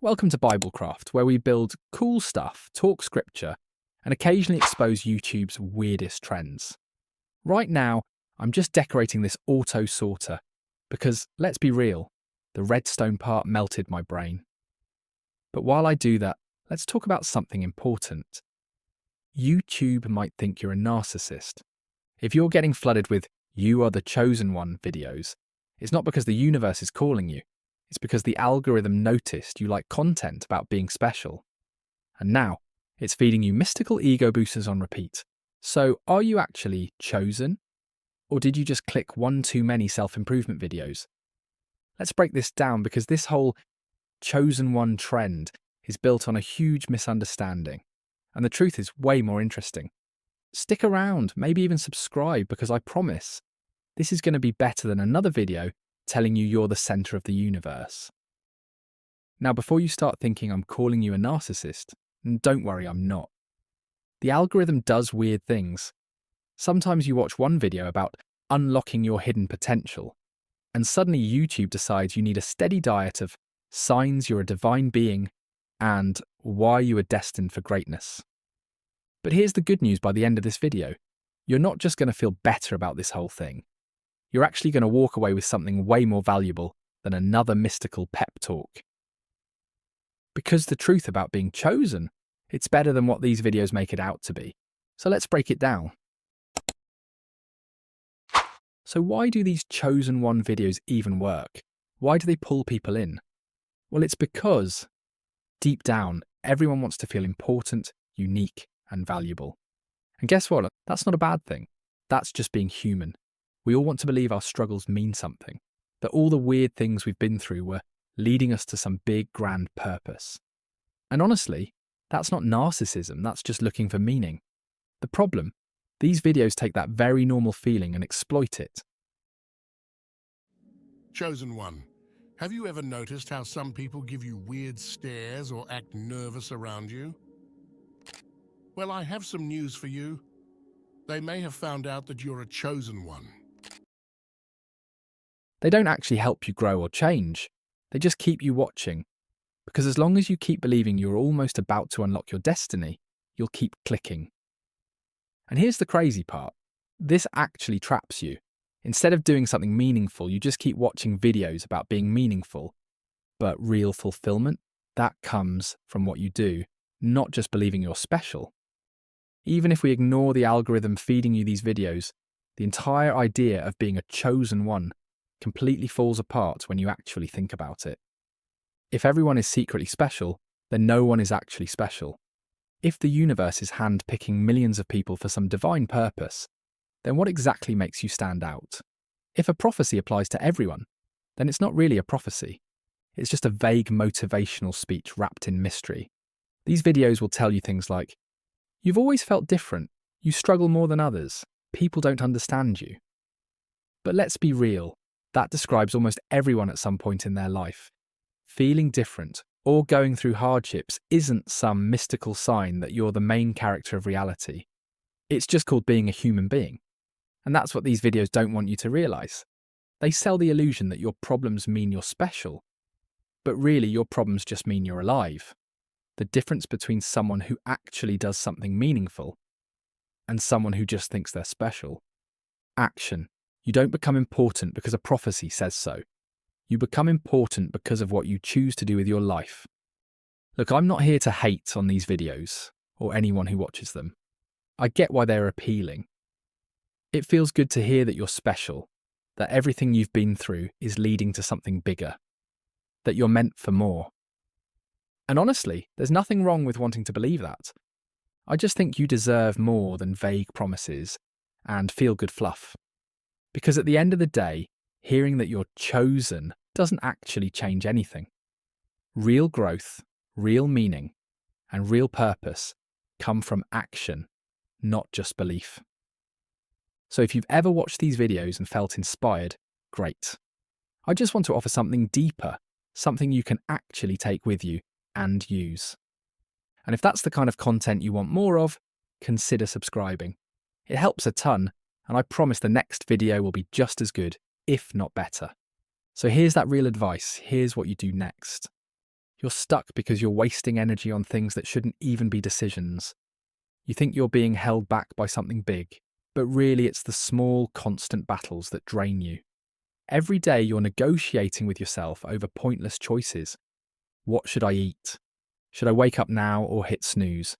Welcome to Biblecraft, where we build cool stuff, talk scripture, and occasionally expose YouTube's weirdest trends. Right now, I'm just decorating this auto sorter because, let's be real, the redstone part melted my brain. But while I do that, let's talk about something important. YouTube might think you're a narcissist. If you're getting flooded with "you are the chosen one" videos, it's not because the universe is calling you. It's because the algorithm noticed you like content about being special. And now, it's feeding you mystical ego boosters on repeat. So, are you actually chosen? Or did you just click one too many self-improvement videos? Let's break this down because this whole chosen one trend is built on a huge misunderstanding. And the truth is way more interesting. Stick around, maybe even subscribe, because I promise this is going to be better than another video telling you you're the center of the universe. Now, before you start thinking I'm calling you a narcissist, don't worry, I'm not. The algorithm does weird things. Sometimes you watch one video about unlocking your hidden potential, and suddenly YouTube decides you need a steady diet of signs you're a divine being and why you are destined for greatness. But here's the good news by the end of this video. You're not just going to feel better about this whole thing. You're actually going to walk away with something way more valuable than another mystical pep talk. Because the truth about being chosen, it's better than what these videos make it out to be. So let's break it down. So why do these chosen one videos even work? Why do they pull people in? Well, it's because, deep down, everyone wants to feel important, unique, and valuable. And guess what? That's not a bad thing. That's just being human. We all want to believe our struggles mean something, that all the weird things we've been through were leading us to some big, grand purpose. And honestly, that's not narcissism, that's just looking for meaning. The problem, these videos take that very normal feeling and exploit it. Chosen one, have you ever noticed how some people give you weird stares or act nervous around you? Well, I have some news for you. They may have found out that you're a chosen one. They don't actually help you grow or change. They just keep you watching. Because as long as you keep believing you're almost about to unlock your destiny, you'll keep clicking. And here's the crazy part. This actually traps you. Instead of doing something meaningful, you just keep watching videos about being meaningful. But real fulfillment, that comes from what you do, not just believing you're special. Even if we ignore the algorithm feeding you these videos, the entire idea of being a chosen one completely falls apart when you actually think about it. If everyone is secretly special, then no one is actually special. If the universe is hand-picking millions of people for some divine purpose, then what exactly makes you stand out? If a prophecy applies to everyone, then it's not really a prophecy. It's just a vague motivational speech wrapped in mystery. These videos will tell you things like, "You've always felt different. You struggle more than others. People don't understand you." But let's be real. That describes almost everyone at some point in their life. Feeling different or going through hardships isn't some mystical sign that you're the main character of reality. It's just called being a human being. And that's what these videos don't want you to realize. They sell the illusion that your problems mean you're special. But really, your problems just mean you're alive. The difference between someone who actually does something meaningful and someone who just thinks they're special. Action. You don't become important because a prophecy says so. You become important because of what you choose to do with your life. Look, I'm not here to hate on these videos, or anyone who watches them. I get why they're appealing. It feels good to hear that you're special, that everything you've been through is leading to something bigger, that you're meant for more. And honestly, there's nothing wrong with wanting to believe that. I just think you deserve more than vague promises and feel-good fluff. Because at the end of the day, hearing that you're chosen doesn't actually change anything. Real growth, real meaning, and real purpose come from action, not just belief. So if you've ever watched these videos and felt inspired, great. I just want to offer something deeper, something you can actually take with you and use. And if that's the kind of content you want more of, consider subscribing. It helps a ton, and I promise the next video will be just as good, if not better. So here's that real advice. Here's what you do next. You're stuck because you're wasting energy on things that shouldn't even be decisions. You think you're being held back by something big, but really it's the small, constant battles that drain you. Every day you're negotiating with yourself over pointless choices. What should I eat? Should I wake up now or hit snooze?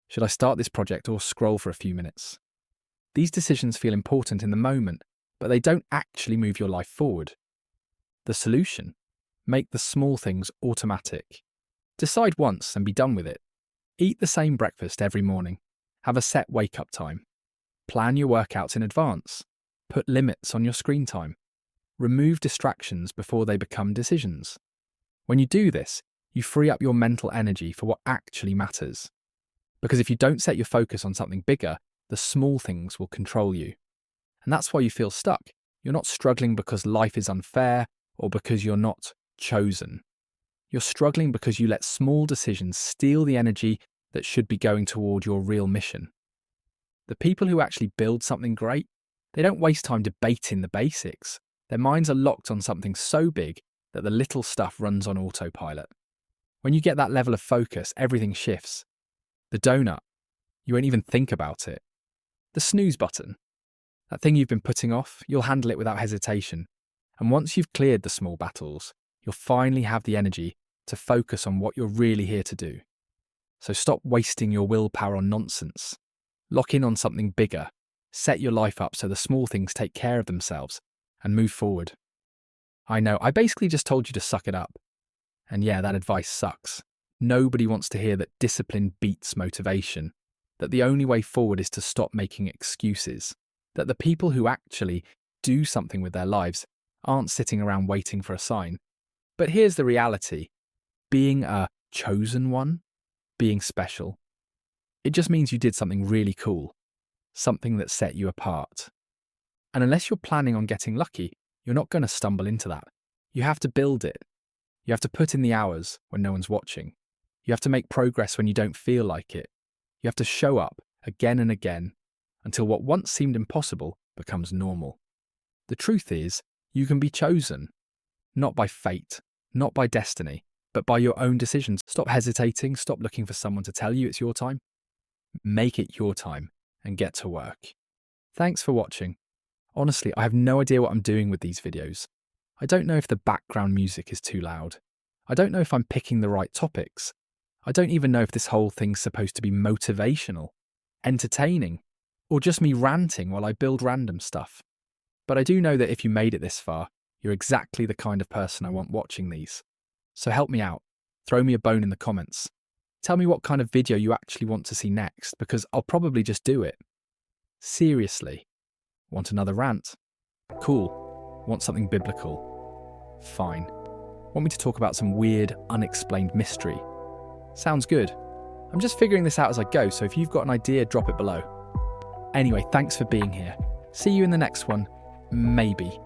Should I start this project or scroll for a few minutes? These decisions feel important in the moment, but they don't actually move your life forward. The solution? Make the small things automatic. Decide once and be done with it. Eat the same breakfast every morning. Have a set wake-up time. Plan your workouts in advance. Put limits on your screen time. Remove distractions before they become decisions. When you do this, you free up your mental energy for what actually matters. Because if you don't set your focus on something bigger, the small things will control you. And that's why you feel stuck. You're not struggling because life is unfair or because you're not chosen. You're struggling because you let small decisions steal the energy that should be going toward your real mission. The people who actually build something great, they don't waste time debating the basics. Their minds are locked on something so big that the little stuff runs on autopilot. When you get that level of focus, everything shifts. The donut, you won't even think about it. The snooze button, that thing you've been putting off, you'll handle it without hesitation. And once you've cleared the small battles, you'll finally have the energy to focus on what you're really here to do. So stop wasting your willpower on nonsense. Lock in on something bigger. Set your life up so the small things take care of themselves and move forward. I know, I basically just told you to suck it up. And yeah, that advice sucks. Nobody wants to hear that discipline beats motivation, that the only way forward is to stop making excuses, that the people who actually do something with their lives aren't sitting around waiting for a sign. But here's the reality. Being a chosen one, being special, it just means you did something really cool, something that set you apart. And unless you're planning on getting lucky, you're not going to stumble into that. You have to build it. You have to put in the hours when no one's watching. You have to make progress when you don't feel like it. You have to show up again and again until what once seemed impossible becomes normal. The truth is, you can be chosen, not by fate, not by destiny, but by your own decisions. Stop hesitating, stop looking for someone to tell you it's your time. Make it your time and get to work. Thanks for watching. Honestly, I have no idea what I'm doing with these videos. I don't know if the background music is too loud. I don't know if I'm picking the right topics. I don't even know if this whole thing's supposed to be motivational, entertaining, or just me ranting while I build random stuff. But I do know that if you made it this far, you're exactly the kind of person I want watching these. So help me out. Throw me a bone in the comments. Tell me what kind of video you actually want to see next, because I'll probably just do it. Seriously. Want another rant? Cool. Want something biblical? Fine. Want me to talk about some weird, unexplained mystery? Sounds good. I'm just figuring this out as I go, so if you've got an idea, drop it below. Anyway, thanks for being here. See you in the next one. Maybe.